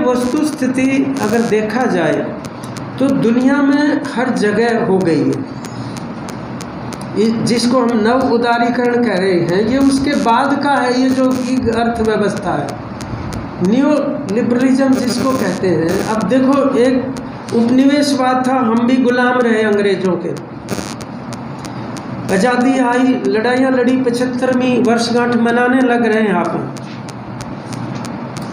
वस्तु स्थिति अगर देखा जाए तो दुनिया में हर जगह हो गई है। जिसको हम नव उदारीकरण कह रहे हैं, ये उसके बाद का है। ये जो गिग अर्थव्यवस्था है, न्यू लिबरलिज्म जिसको कहते हैं। अब देखो, एक उपनिवेशवाद था, हम भी गुलाम रहे अंग्रेजों के। आज़ादी आई, लड़ाइयाँ लड़ी, 75वीं वर्षगांठ मनाने लग रहे हैं आप।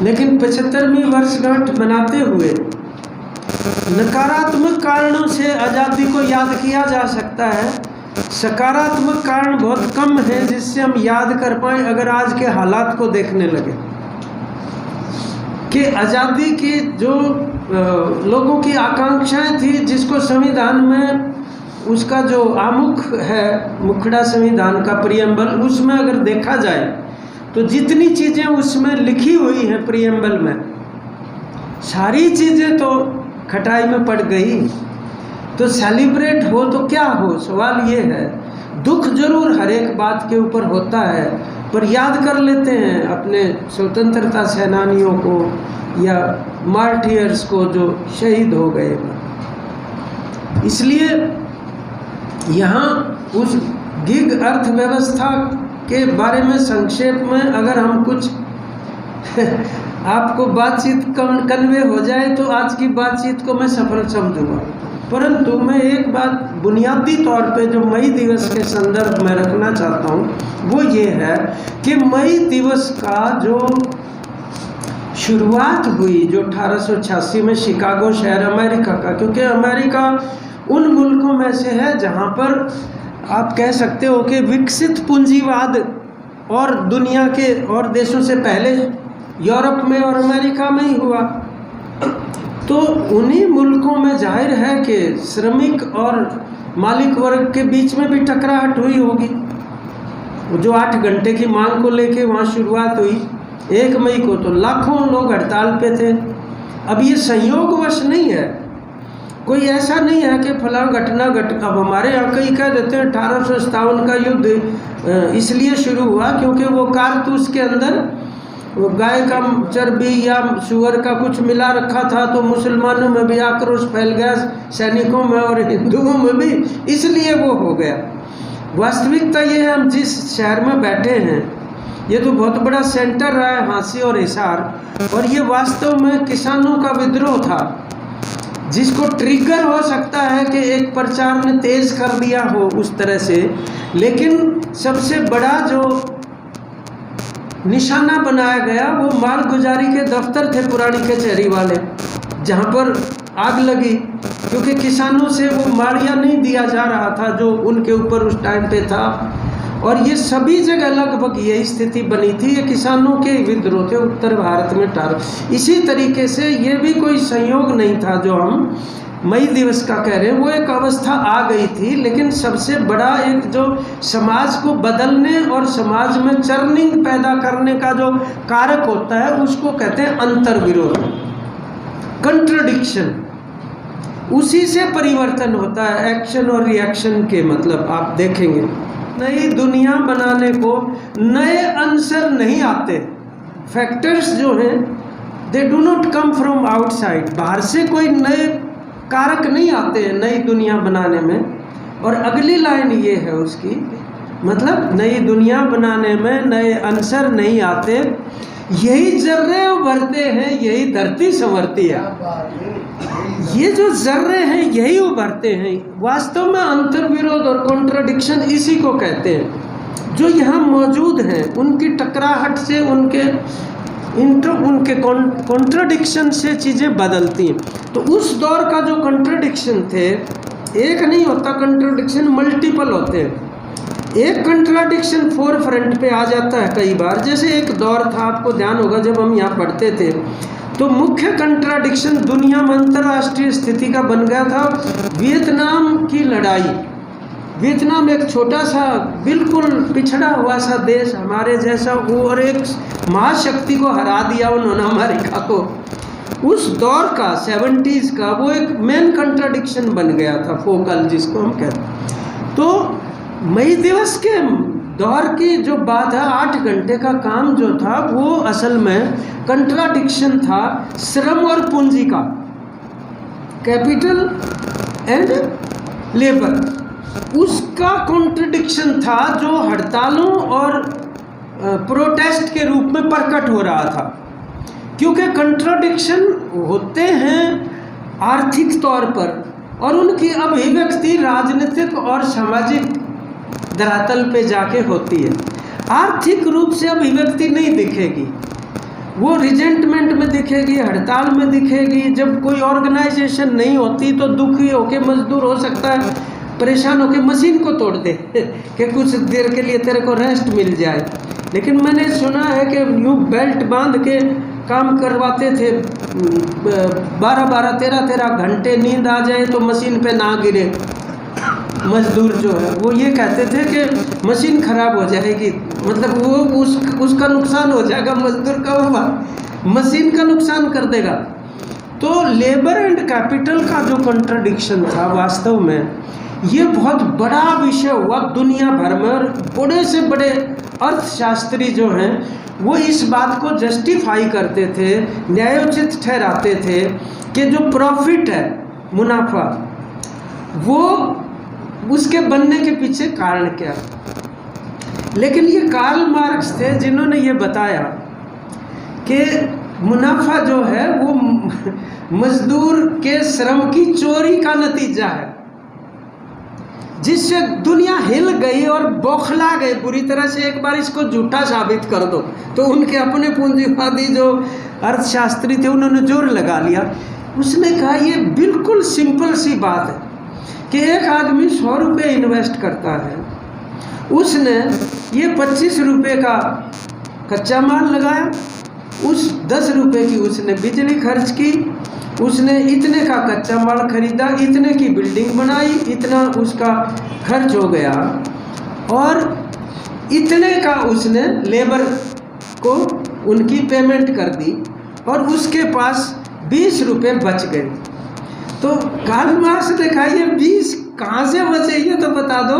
लेकिन 75वीं वर्षगांठ मनाते हुए नकारात्मक कारणों से आज़ादी को याद किया जा सकता है। सकारात्मक कारण बहुत कम है जिससे हम याद कर पाए अगर आज के हालात को देखने लगे कि आज़ादी की जो लोगों की आकांक्षाएं थी, जिसको संविधान में उसका जो आमुख है, मुखड़ा संविधान का प्रियम्बल, उसमें अगर देखा जाए तो जितनी चीज़ें उसमें लिखी हुई हैं प्रियम्बल में, सारी चीज़ें तो खटाई में पड़ गई। तो सेलिब्रेट हो तो क्या हो, सवाल ये है। दुख जरूर हर एक बात के ऊपर होता है, पर याद कर लेते हैं अपने स्वतंत्रता सेनानियों को या मार्टियर्स को जो शहीद हो गए। इसलिए यहाँ उस गिग अर्थव्यवस्था के बारे में संक्षेप में अगर हम कुछ आपको बातचीत कन्वे हो जाए तो आज की बातचीत को मैं सफल समझूंगा। परंतु मैं एक बात बुनियादी तौर पे जो मई दिवस के संदर्भ में रखना चाहता हूँ, वो ये है कि मई दिवस का जो शुरुआत हुई, जो 1886 में शिकागो शहर अमेरिका का, क्योंकि अमेरिका उन मुल्कों में से है जहाँ पर आप कह सकते हो कि विकसित पूंजीवाद और दुनिया के और देशों से पहले यूरोप में और अमेरिका में ही हुआ। तो उन्हीं मुल्कों में जाहिर है कि श्रमिक और मालिक वर्ग के बीच में भी टकराहट हुई होगी। जो 8 घंटे की मांग को लेके वहाँ शुरुआत हुई 1 मई को, तो लाखों लोग हड़ताल पे थे। अब ये संयोगवश नहीं है, कोई ऐसा नहीं है कि फलां घटना अब हमारे यहाँ कई कह देते हैं 1857 का युद्ध इसलिए शुरू हुआ क्योंकि वो कारतूस के अंदर वो गाय का चर्बी या सुअर का कुछ मिला रखा था, तो मुसलमानों में भी आक्रोश फैल गया, सैनिकों में और हिंदुओं में भी, इसलिए वो हो गया। वास्तविकता ये है, हम जिस शहर में बैठे हैं ये तो बहुत बड़ा सेंटर रहा है, हांसी और हिसार, और ये वास्तव में किसानों का विद्रोह था जिसको ट्रिगर हो सकता है कि एक प्रचार ने तेज कर दिया हो उस तरह से। लेकिन सबसे बड़ा जो निशाना बनाया गया वो मालगुजारी के दफ्तर थे, पुरानी कचहरी वाले, जहाँ पर आग लगी क्योंकि किसानों से वो मालिया नहीं दिया जा रहा था जो उनके ऊपर उस टाइम पे था। और ये सभी जगह लगभग यही स्थिति बनी थी, ये किसानों के विद्रोह थे उत्तर भारत में। इसी तरीके से ये भी कोई संयोग नहीं था जो हम मई दिवस का कह रहे हैं, वो एक अवस्था आ गई थी। लेकिन सबसे बड़ा एक जो समाज को बदलने और समाज में चर्निंग पैदा करने का जो कारक होता है उसको कहते हैं अंतर्विरोध, कंट्रडिक्शन। उसी से परिवर्तन होता है, एक्शन और रिएक्शन के। मतलब आप देखेंगे नई दुनिया बनाने को नए आंसर नहीं आते, फैक्टर्स जो हैं they do not come from outside, बाहर से कोई नए कारक नहीं आते हैं नई दुनिया बनाने में। और अगली लाइन ये है उसकी, मतलब नई दुनिया बनाने में नए आंसर नहीं आते, यही जर्रे उभरते हैं, यही धरती संवरती है। ये जो जर्रे हैं यही उभरते हैं। वास्तव में अंतर्विरोध और कॉन्ट्राडिक्शन इसी को कहते हैं। जो यहाँ मौजूद हैं उनकी टकराहट से, उनके कॉन्ट्राडिक्शन से चीज़ें बदलती हैं। तो उस दौर का जो कॉन्ट्राडिक्शन थे, एक नहीं होता कॉन्ट्राडिक्शन, मल्टीपल होते हैं। एक कॉन्ट्राडिक्शन फोर फ्रंट पे आ जाता है कई बार। जैसे एक दौर था, आपको ध्यान होगा जब हम यहाँ पढ़ते थे तो मुख्य कंट्राडिक्शन दुनिया में अंतर्राष्ट्रीय स्थिति का बन गया था वियतनाम की लड़ाई। वियतनाम एक छोटा सा बिल्कुल पिछड़ा हुआ सा देश हमारे जैसा, वो और एक महाशक्ति को हरा दिया उन्होंने अमेरिका को। उस दौर का 70s का वो एक मेन कंट्राडिक्शन बन गया था, फोकल जिसको हम कहते हैं। तो मई दिवस के दौर की जो बात है, 8 घंटे का काम जो था वो असल में कंट्राडिक्शन था श्रम और पूंजी का, कैपिटल एंड लेबर, उसका कॉन्ट्रडिक्शन था जो हड़तालों और प्रोटेस्ट के रूप में प्रकट हो रहा था। क्योंकि कंट्राडिक्शन होते हैं आर्थिक तौर पर और उनकी अभिव्यक्ति राजनीतिक और सामाजिक धरातल पे जाके होती है। आर्थिक रूप से अभिव्यक्ति नहीं दिखेगी, वो रिजेंटमेंट में दिखेगी, हड़ताल में दिखेगी। जब कोई ऑर्गेनाइजेशन नहीं होती तो दुखी होके मजदूर हो सकता है परेशान होके मशीन को तोड़ दे कि कुछ देर के लिए तेरे को रेस्ट मिल जाए। लेकिन मैंने सुना है कि यूँ बेल्ट बांध के काम करवाते थे, 12-12, 13-13 घंटे नींद आ जाए तो मशीन पे ना गिरे मजदूर जो है। वो ये कहते थे कि मशीन खराब हो जाएगी, मतलब वो उसका नुकसान हो जाएगा, मजदूर का वो मशीन का नुकसान कर देगा। तो लेबर एंड कैपिटल का जो कंट्राडिक्शन था, वास्तव में ये बहुत बड़ा विषय हुआ दुनिया भर में। और बड़े से बड़े अर्थशास्त्री जो हैं वो इस बात को जस्टिफाई करते थे, न्यायोचित ठहराते थे कि जो प्रॉफिट है, मुनाफा, वो उसके बनने के पीछे कारण क्या। लेकिन ये कार्ल मार्क्स थे जिन्होंने ये बताया कि मुनाफा जो है वो मजदूर के श्रम की चोरी का नतीजा है, जिससे दुनिया हिल गई और बौखला गई बुरी तरह से। एक बार इसको झूठा साबित कर दो तो उनके अपने पूंजीवादी जो अर्थशास्त्री थे उन्होंने जोर लगा लिया। उसने कहा ये बिल्कुल सिंपल सी बात है कि एक आदमी 100 रुपये इन्वेस्ट करता है, उसने ये 25 रुपये का कच्चा माल लगाया, उस 10 रुपये की उसने बिजली खर्च की, उसने इतने का कच्चा माल खरीदा, इतने की बिल्डिंग बनाई, इतना उसका खर्च हो गया और इतने का उसने लेबर को उनकी पेमेंट कर दी और उसके पास 20 रुपये बच गए। तो कार्ल मार्क्स ने कहा ये 20 कहाँ से बचे ये तो बता दो,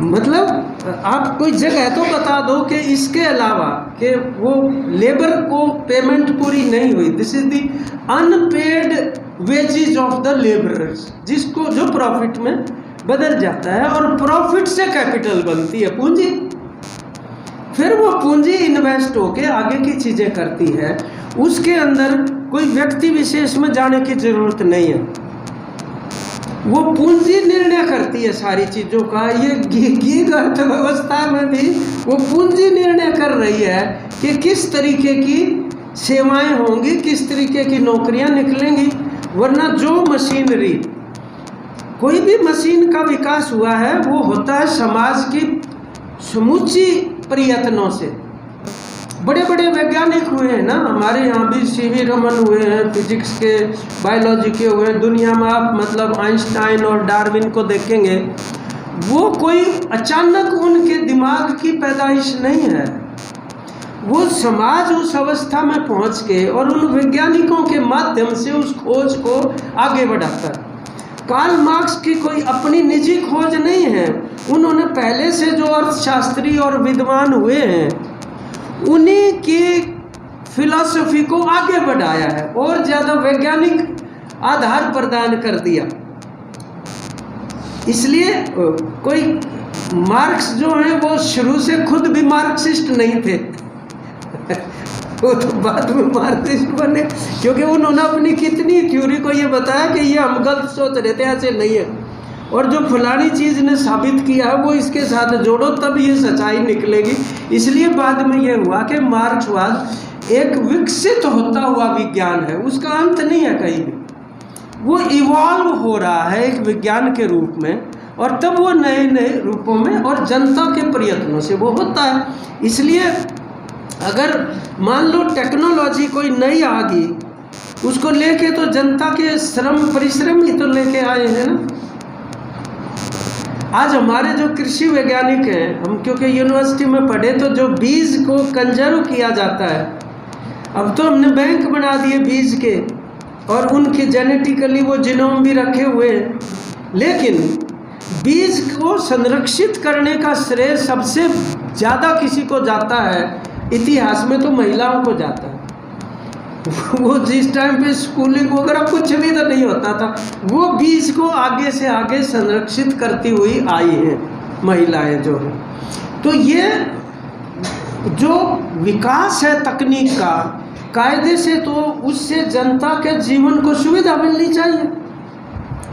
मतलब आप कोई जगह तो बता दो कि इसके अलावा कि वो लेबर को पेमेंट पूरी नहीं हुई। This is the unpaid wages of the labourers, जिसको जो प्रॉफिट में बदल जाता है और प्रॉफिट से कैपिटल बनती है पूंजी। फिर वो पूंजी इन्वेस्ट होके आगे की चीज़ें करती है, उसके अंदर कोई व्यक्ति विशेष में जाने की ज़रूरत नहीं है, वो पूंजी निर्णय करती है सारी चीज़ों का। ये गीग अर्थव्यवस्था में भी वो पूंजी निर्णय कर रही है कि किस तरीके की सेवाएं होंगी, किस तरीके की नौकरियां निकलेंगी। वरना जो मशीनरी, कोई भी मशीन का विकास हुआ है वो होता है समाज की समूची प्रयत्नों से। बड़े बड़े वैज्ञानिक हुए हैं ना, हमारे यहाँ भी सीवी रमन हुए हैं, फिजिक्स के, बायोलॉजी के हुए हैं। दुनिया में आप मतलब आइंस्टाइन और डार्विन को देखेंगे, वो कोई अचानक उनके दिमाग की पैदाइश नहीं है, वो समाज उस अवस्था में पहुँच के और उन वैज्ञानिकों के माध्यम से उस खोज को आगे बढ़ाता है। कार्ल मार्क्स की कोई अपनी निजी खोज नहीं है, उन्होंने पहले से जो अर्थशास्त्री और विद्वान हुए हैं उन्हीं की फिलॉसफी को आगे बढ़ाया है और ज़्यादा वैज्ञानिक आधार प्रदान कर दिया। इसलिए कोई मार्क्स जो है वो शुरू से खुद भी मार्क्सिस्ट नहीं थे वो तो बाद में मार्क्सिस्ट बने, क्योंकि उन्होंने अपनी कितनी थ्योरी को ये बताया कि ये हम गलत सोच रहे थे, ऐसे नहीं है, और जो फलानी चीज़ ने साबित किया है वो इसके साथ जोड़ो तब ये सच्चाई निकलेगी। इसलिए बाद में ये हुआ कि मार्क्सवाद एक विकसित होता हुआ विज्ञान है, उसका अंत नहीं है कहीं भी, वो इवॉल्व हो रहा है एक विज्ञान के रूप में, और तब वो नए नए रूपों में और जनता के प्रयत्नों से वो होता है। इसलिए अगर मान लो टेक्नोलॉजी कोई नई आ गई, उसको लेके तो जनता के श्रम परिश्रम ही तो लेके आए हैं ना। आज हमारे जो कृषि वैज्ञानिक हैं, हम क्योंकि यूनिवर्सिटी में पढ़े, तो जो बीज को कंजर्व किया जाता है, अब तो हमने बैंक बना दिए बीज के और उनके जेनेटिकली वो जीनोम भी रखे हुए हैं, लेकिन बीज को संरक्षित करने का श्रेय सबसे ज़्यादा किसी को जाता है, इतिहास में तो महिलाओं को जाता है। वो जिस टाइम पे स्कूलिंग वगैरह कुछ भी तो नहीं होता था, वो बीज को आगे से आगे संरक्षित करती हुई आई हैं महिलाएं जो है। तो ये जो विकास है तकनीक का, कायदे से तो उससे जनता के जीवन को सुविधा मिलनी चाहिए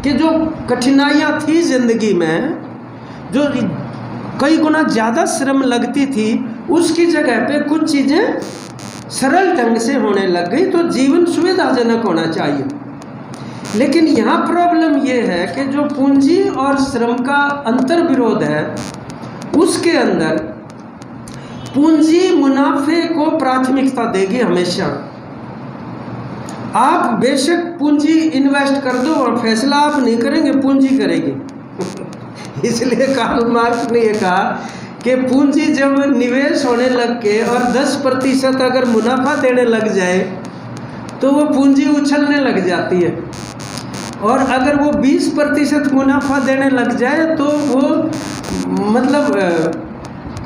कि जो कठिनाइयाँ थी ज़िंदगी में, जो कई गुना ज़्यादा श्रम लगती थी, उसकी जगह पे कुछ चीज़ें सरल ढंग से होने लग गई, तो जीवन सुविधाजनक होना चाहिए। लेकिन यहाँ प्रॉब्लम ये है कि जो पूंजी और श्रम का अंतर विरोध है, उसके अंदर पूंजी मुनाफे को प्राथमिकता देगी हमेशा। आप बेशक पूंजी इन्वेस्ट कर दो और फैसला आप नहीं करेंगे, पूंजी करेगी। इसलिए कार्ल मार्क्स ने ये कहा कि पूंजी जब निवेश होने लग के और 10% अगर मुनाफा देने लग जाए तो वो पूंजी उछलने लग जाती है, और अगर वो 20% मुनाफा देने लग जाए तो वो मतलब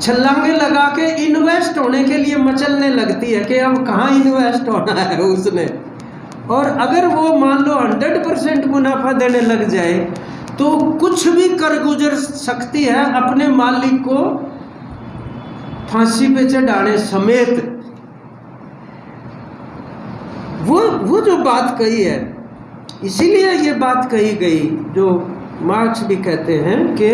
छलांगे लगा के इन्वेस्ट होने के लिए मचलने लगती है कि अब कहाँ इन्वेस्ट होना है उसने। और अगर वो मान लो 100% मुनाफा देने लग जाए तो कुछ भी कर गुजर सकती है, अपने मालिक को फांसी पे चढ़ाने समेत। वो जो बात कही है, इसीलिए ये बात कही गई जो मार्क्स भी कहते हैं कि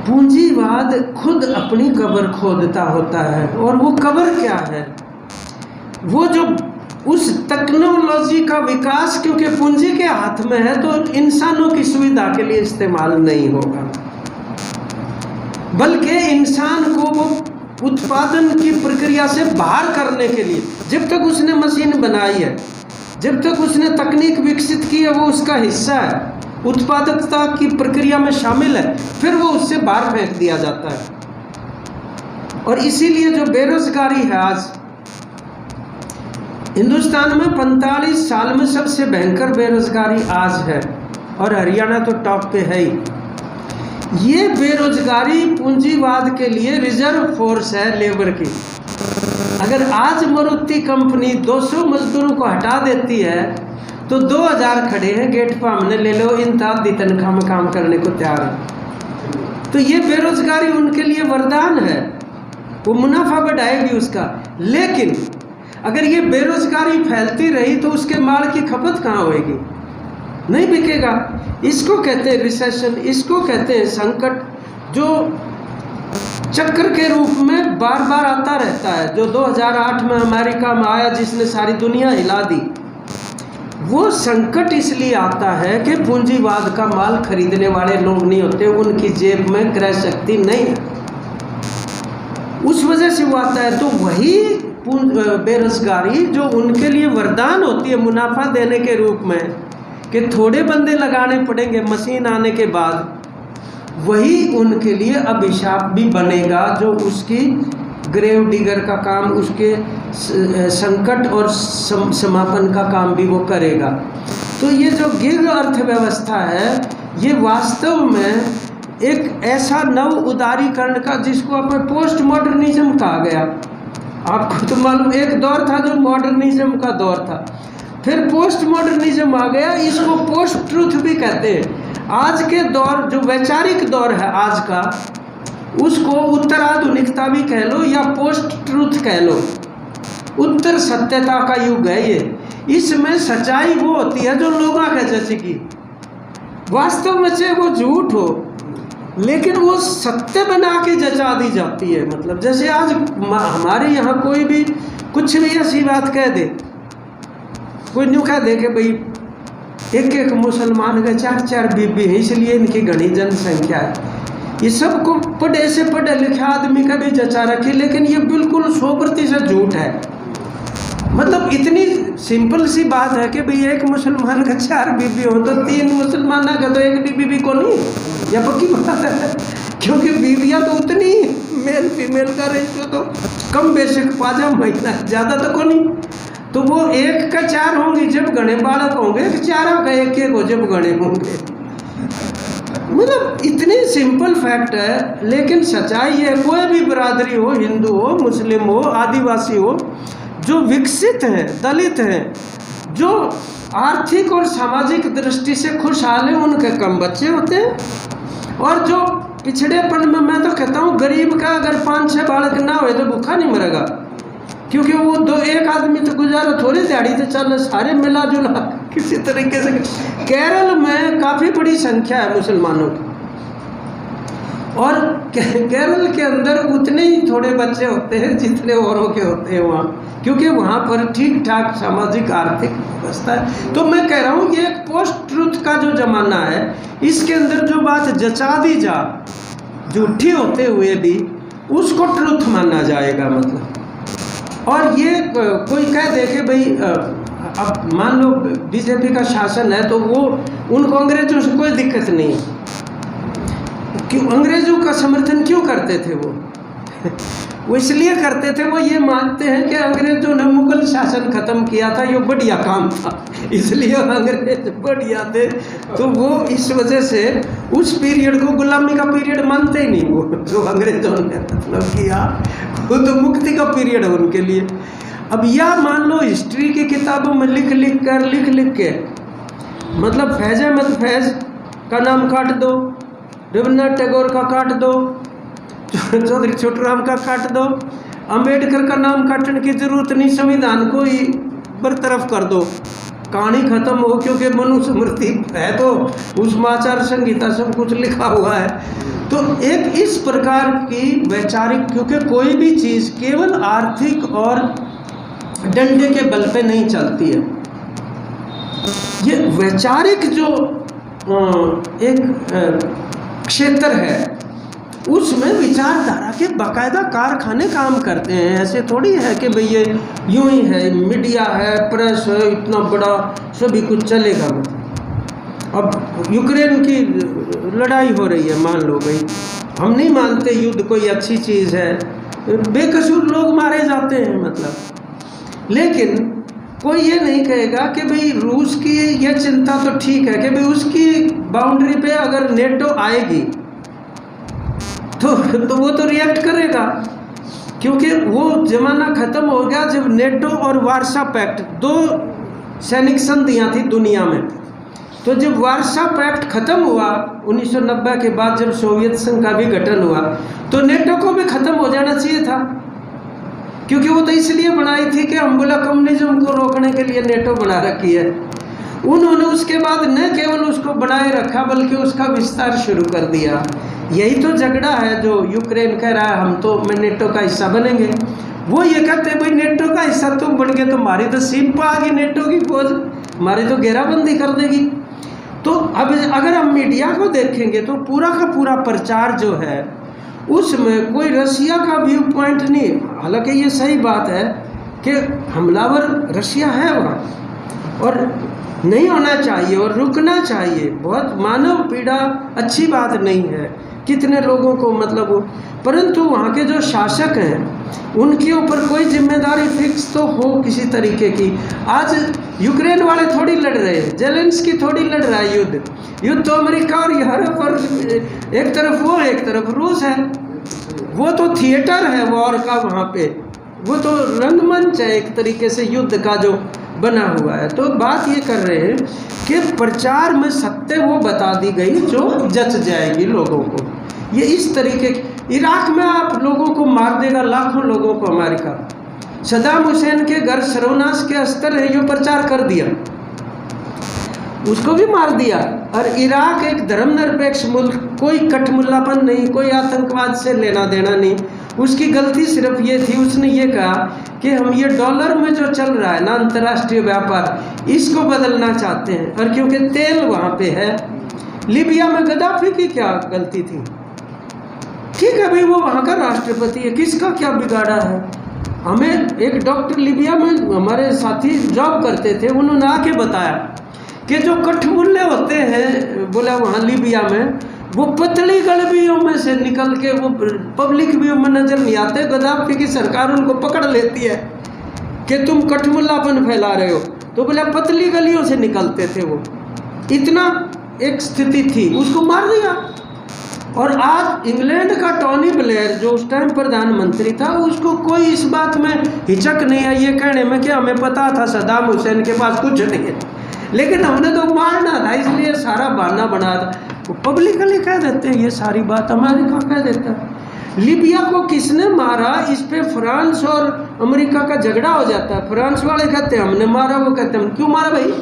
पूंजीवाद खुद अपनी कब्र खोदता होता है। और वो कब्र क्या है? वो जो उस टेक्नोलॉजी का विकास क्योंकि पूंजी के हाथ में है तो इंसानों की सुविधा के लिए इस्तेमाल नहीं होगा, बल्कि इंसान को वो उत्पादन की प्रक्रिया से बाहर करने के लिए, जब तक उसने मशीन बनाई है, जब तक उसने तकनीक विकसित की है, वो उसका हिस्सा है, उत्पादकता की प्रक्रिया में शामिल है, फिर वो उससे बाहर फेंक दिया जाता है। और इसीलिए जो बेरोजगारी है आज हिंदुस्तान में 45 साल में सबसे भयंकर बेरोजगारी आज है, और हरियाणा तो टॉप पे है ही। ये बेरोजगारी पूंजीवाद के लिए रिजर्व फोर्स है लेबर की। अगर आज मारुति कंपनी 200 मजदूरों को हटा देती है तो 2000 खड़े हैं गेट पर, हमने ले लो, इंतहाई तनख्वाह में काम करने को तैयार है। तो ये बेरोजगारी उनके लिए वरदान है, वो मुनाफा बढ़ाएगी उसका। लेकिन अगर ये बेरोजगारी फैलती रही तो उसके माल की खपत कहाँ होएगी? नहीं बिकेगा। इसको कहते हैं रिसेशन, इसको कहते हैं संकट, जो चक्र के रूप में बार बार आता रहता है, जो 2008 में अमेरिका में आया जिसने सारी दुनिया हिला दी। वो संकट इसलिए आता है कि पूंजीवाद का माल खरीदने वाले लोग नहीं होते, उनकी जेब में क्रय शक्ति नहीं है, उस वजह से वो आता है। तो वही बेरोजगारी जो उनके लिए वरदान होती है मुनाफा देने के रूप में, कि थोड़े बंदे लगाने पड़ेंगे मशीन आने के बाद, वही उनके लिए अभिशाप भी बनेगा, जो उसकी ग्रेव डिगर का काम, उसके संकट और समापन का काम भी वो करेगा। तो ये जो गिग अर्थव्यवस्था है, ये वास्तव में एक ऐसा नव उदारीकरण का, जिसको अपने पोस्ट मॉडर्निज्म कहा गया। आपको तो मालूम, एक दौर था जो मॉडर्निज्म का दौर था, फिर पोस्ट मॉडर्निज्म आ गया, इसको पोस्ट ट्रूथ भी कहते हैं। आज के दौर जो वैचारिक दौर है आज का, उसको उत्तराधुनिकता भी कह लो या पोस्ट ट्रूथ कह लो। उत्तर सत्यता का युग है ये। इसमें सच्चाई वो होती है जो लोगों के जैसे की, वास्तव में चाहे वो झूठ हो, लेकिन वो सत्य बना के जचा दी जाती है। मतलब जैसे आज हमारे यहाँ कोई भी कुछ भी ऐसी बात कह दे, कोई न्यू कह दे कि भाई एक मुसलमान के 4-4 बीबी है, इसलिए इनकी घनी जनसंख्या है। ये सबको पढ़े से पढ़े लिखे आदमी का भी जचा रखे, लेकिन ये बिल्कुल 100% झूठ है। मतलब इतनी सिंपल सी बात है कि भाई एक मुसलमान का 4 बीबी हो तो 3 मुसलमान का तो 1 बीबी को नहीं, या पक्की बात है। क्योंकि बीवियाँ तो उतनी, मेल फीमेल का रेशियो तो कम बेशक 5 महीना, ज़्यादा तो को नहीं। तो वो 1 का 4 होंगे जब गणे बालक होंगे, 4 का 1 हो जब गणे होंगे। मतलब इतनी सिंपल फैक्ट है, लेकिन सच्चाई है कोई भी बरादरी हो, हिंदू हो, मुस्लिम हो, आदिवासी हो, जो विकसित हैं, दलित हैं, जो आर्थिक और सामाजिक दृष्टि से खुशहाल हैं, उनके कम बच्चे होते हैं। और जो पिछड़ेपन में, मैं तो कहता हूँ गरीब का अगर 5-6 बालक ना हो तो भूखा नहीं मरेगा, क्योंकि वो 2-1 आदमी तो गुजारा थोड़ी दिहाड़ी तो चल, सारे मिला जुला किसी तरीके से। केरल में काफ़ी बड़ी संख्या है मुसलमानों की, और केरल के अंदर उतने ही थोड़े बच्चे होते हैं जितने औरों के होते हैं वहाँ, क्योंकि वहाँ पर ठीक ठाक सामाजिक आर्थिक व्यवस्था है। तो मैं कह रहा हूँ ये एक पोस्ट ट्रुथ का जो ज़माना है, इसके अंदर जो बात जचा दी जा, झूठी होते हुए भी उसको ट्रुथ माना जाएगा मतलब। और ये कोई कह दे कि भाई अब मान लो बीजेपी का शासन है तो वो उनको अंग्रेजों से कोई दिक्कत नहीं है, क्यों अंग्रेजों का समर्थन क्यों करते थे वो इसलिए करते थे, वो ये मानते हैं कि अंग्रेजों ने मुगल शासन खत्म किया था, ये बढ़िया काम था, इसलिए अंग्रेज बढ़िया थे। तो वो इस वजह से उस पीरियड को गुलामी का पीरियड मानते ही नहीं, वो जो अंग्रेजों ने मतलब किया वो तो मुक्ति का पीरियड है उनके लिए। अब या मान लो हिस्ट्री की किताबों में लिख लिख के मतलब फैज़ अहमद फैज़ का नाम काट दो, रविन्द्रनाथ टैगोर का काट दो, चौधरी छोटूराम का काट दो, अंबेडकर का नाम काटने की जरूरत नहीं, संविधान को ही बरतरफ कर दो, कहानी खत्म हो, क्योंकि मनुस्मृति है तो उसमें आचार संहिता सब कुछ लिखा हुआ है। तो एक इस प्रकार की वैचारिक, क्योंकि कोई भी चीज़ केवल आर्थिक और डंडे के बल पे नहीं चलती है, ये वैचारिक जो एक क्षेत्र है उसमें विचारधारा के बाकायदा कारखाने काम करते हैं। ऐसे थोड़ी है कि भाई ये यूं ही है, मीडिया है, प्रेस है, इतना बड़ा सभी कुछ चलेगा। अब यूक्रेन की लड़ाई हो रही है, मान लो भाई, हम नहीं मानते युद्ध कोई अच्छी चीज़ है, बेकसूर लोग मारे जाते हैं मतलब, लेकिन कोई ये नहीं कहेगा कि भाई रूस की यह चिंता तो ठीक है कि भाई उसकी बाउंड्री पे अगर नेटो आएगी तो वो तो रिएक्ट करेगा, क्योंकि वो ज़माना ख़त्म हो गया जब नेटो और वार्सा पैक्ट, 2 सैनिक संधियाँ थी दुनिया में। तो जब वार्सा पैक्ट ख़त्म हुआ 1990 के बाद, जब सोवियत संघ का भी गठन हुआ, तो नेटो को भी ख़त्म हो जाना चाहिए था, क्योंकि वो तो इसलिए बनाई थी कि हम बोला कम्युनिज्म को रोकने के लिए नेटो बना रखी है। उन्होंने उसके बाद न केवल उसको बनाए रखा बल्कि उसका विस्तार शुरू कर दिया। यही तो झगड़ा है जो यूक्रेन कह रहा है हम तो नेटो का हिस्सा बनेंगे, वो ये कहते हैं भाई नेटो का हिस्सा तुम बन गए तो हमारी तो सीम पर आ गई नेटो की फौज, हमारी तो घेराबंदी कर देगी। तो अब अगर हम मीडिया को देखेंगे तो पूरा का पूरा प्रचार जो है उसमें कोई रशिया का व्यू पॉइंट नहीं, हालांकि ये सही बात है कि हमलावर रशिया है वहाँ और नहीं होना चाहिए और रुकना चाहिए, बहुत मानव पीड़ा अच्छी बात नहीं है, कितने लोगों को मतलब, परंतु वहाँ के जो शासक हैं उनके ऊपर कोई जिम्मेदारी फिक्स तो हो किसी तरीके की। आज यूक्रेन वाले थोड़ी लड़ रहे हैं, जेलेंस्की थोड़ी लड़ रहा है युद्ध तो अमेरिका और यूरोप पर, एक तरफ वो एक तरफ रूस है, वो तो थिएटर है वॉर का, वहाँ पे वो तो रंगमंच है एक तरीके से युद्ध का जो बना हुआ है। तो बात ये कर रहे हैं कि प्रचार में सत्य वो बता दी गई जो जच जाएगी लोगों को। ये इस तरीके इराक में आप लोगों को मार देगा, लाखों लोगों को अमेरिका, सद्दाम हुसैन के घर सर्वनाश के स्तर है, ये प्रचार कर दिया, उसको भी मार दिया। और इराक एक धर्मनिरपेक्ष मुल्क, कोई कठमुल्लापन नहीं, कोई आतंकवाद से लेना देना नहीं, उसकी गलती सिर्फ ये थी, उसने ये कहा कि हम ये डॉलर में जो चल रहा है ना अंतर्राष्ट्रीय व्यापार, इसको बदलना चाहते हैं। और क्योंकि तेल वहाँ पे है, लीबिया में गद्दाफी की क्या गलती थी, ठीक है भाई वो वहाँ का राष्ट्रपति है, किसका क्या बिगाड़ा है। हमें एक डॉक्टर लीबिया में हमारे साथी जॉब करते थे, उन्होंने आके बताया कि जो कठमुल्ले होते हैं बोला वहाँ लीबिया में, वो पतली गलबियों में से निकल के वो पब्लिक व्यू में नजर नहीं आते, गद्दाफी की सरकार उनको पकड़ लेती है कि तुम कठमुल्लापन फैला रहे हो, तो बोला पतली गलियों से निकलते थे वो, इतना एक स्थिति थी, उसको मार दिया। और आज इंग्लैंड का टोनी ब्लेयर जो उस टाइम प्रधानमंत्री था, उसको कोई इस बात में हिचक नहीं है ये कहने में कि हमें पता था सद्दाम हुसैन के पास कुछ नहीं है, लेकिन हमने तो मारना था इसलिए सारा बहाना बना था। वो पब्लिकली कह देते हैं, ये सारी बात अमेरिका कह देता है। लीबिया को किसने मारा, इस पे फ्रांस और अमेरिका का झगड़ा हो जाता है। फ्रांस वाले कहते हैं हमने मारा, वो कहते हैं क्यों मारा भाई।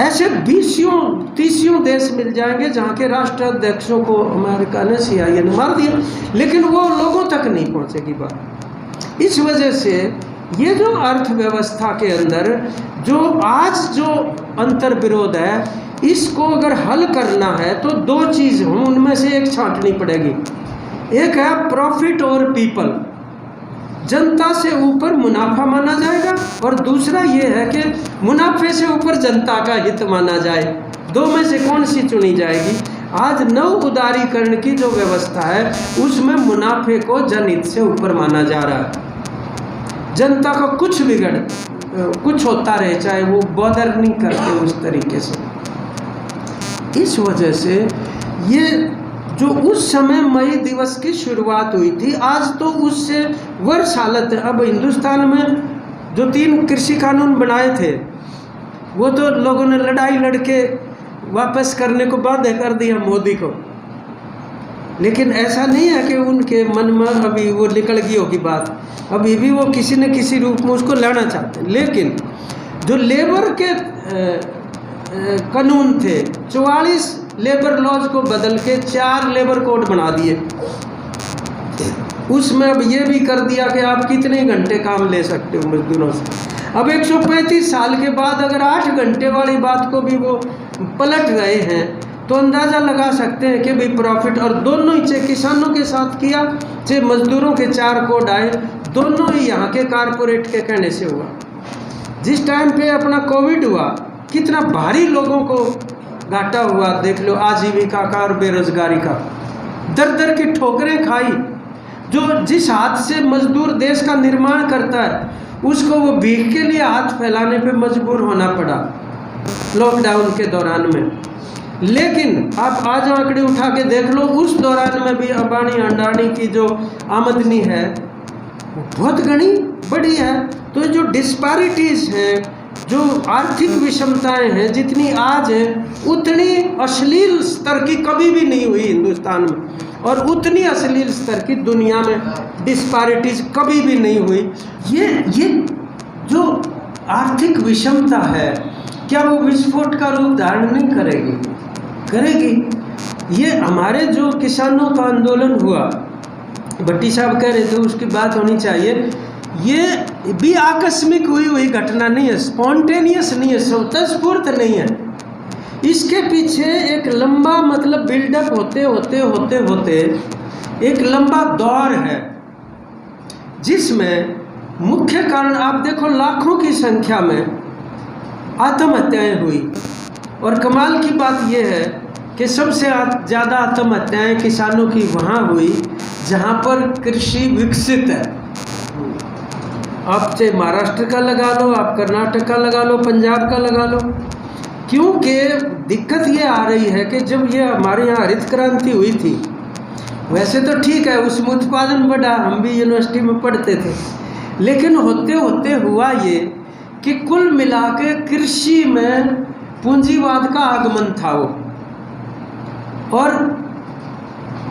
ऐसे 20-30 देश मिल जाएंगे जहाँ के राष्ट्राध्यक्षों को अमेरिका ने CIA ने मार दिया, लेकिन वो लोगों तक नहीं पहुँचेगी बात। इस वजह से ये जो अर्थव्यवस्था के अंदर जो आज जो अंतर विरोध है, इसको अगर हल करना है तो 2 चीज़ हम उनमें से एक छांटनी पड़ेगी। एक है प्रॉफिट और पीपल, जनता से ऊपर मुनाफा माना जाएगा, और दूसरा ये है कि मुनाफे से ऊपर जनता का हित माना जाए। 2 में से कौन सी चुनी जाएगी। आज नव उदारीकरण की जो व्यवस्था है उसमें मुनाफे को जनहित से ऊपर माना जा रहा है। जनता का कुछ बिगड़ कुछ होता रहे, चाहे वो बॉदर नहीं करते उस तरीके से। इस वजह से ये जो उस समय मई दिवस की शुरुआत हुई थी, आज तो उससे वर्ष हालत है। अब हिंदुस्तान में जो 3 कृषि कानून बनाए थे वो तो लोगों ने लड़ाई लड़के वापस करने को बाध्य कर दिया मोदी को, लेकिन ऐसा नहीं है कि उनके मन में अभी वो निकल गई होगी बात, अभी भी वो किसी न किसी रूप में उसको लाना चाहते हैं। लेकिन जो लेबर के कानून थे, 44 लेबर लॉज को बदल के 4 लेबर कोड बना दिए। उसमें अब ये भी कर दिया कि आप कितने घंटे काम ले सकते हो मजदूरों से। अब 135 साल के बाद अगर 8 घंटे वाली बात को भी वो पलट रहे हैं तो अंदाज़ा लगा सकते हैं कि भाई प्रॉफिट, और दोनों ही चाहे किसानों के साथ किया चाहे मजदूरों के 4 कोड आए, दोनों ही यहाँ के कारपोरेट के कहने से हुआ। जिस टाइम पे अपना कोविड हुआ, कितना भारी लोगों को घाटा हुआ, देख लो, आजीविका का और बेरोजगारी का। दर दर की ठोकरें खाई। जो जिस हाथ से मजदूर देश का निर्माण करता है उसको वो भीख के लिए हाथ फैलाने पे मजबूर होना पड़ा लॉकडाउन के दौरान में। लेकिन आप आज आंकड़े उठा के देख लो, उस दौरान में भी अंबानी अंडानी की जो आमदनी है वो बहुत घनी बड़ी है। तो जो डिस्पैरिटीज़ हैं, जो आर्थिक विषमताएं हैं, जितनी आज हैं उतनी अश्लील स्तर की कभी भी नहीं हुई हिंदुस्तान में, और उतनी अश्लील स्तर की दुनिया में डिस्पैरिटीज कभी भी नहीं हुई। ये जो आर्थिक विषमता है, क्या वो विस्फोट का रूप धारण नहीं करेगी? करेगी। ये हमारे जो किसानों का आंदोलन हुआ, भट्टी साहब कह रहे थे, उसकी बात होनी चाहिए। ये भी आकस्मिक हुई घटना नहीं है, स्पॉन्टेनियस नहीं है, स्वतःस्फूर्त नहीं है। इसके पीछे एक लंबा मतलब बिल्डअप होते एक लंबा दौर है, जिसमें मुख्य कारण आप देखो लाखों की संख्या में आत्महत्याएं हुई। और कमाल की बात यह है कि सबसे ज़्यादा आत्महत्याएं किसानों की वहाँ हुई जहाँ पर कृषि विकसित है। आप चाहे महाराष्ट्र का लगा लो, आप कर्नाटक का लगा लो, पंजाब का लगा लो। क्योंकि दिक्कत ये आ रही है कि जब ये हमारे यहाँ हरित क्रांति हुई थी, वैसे तो ठीक है उसमें उत्पादन बढ़ा, हम भी यूनिवर्सिटी में पढ़ते थे, लेकिन होते होते हुआ ये कि कुल मिला के कृषि में पूंजीवाद का आगमन था वो। और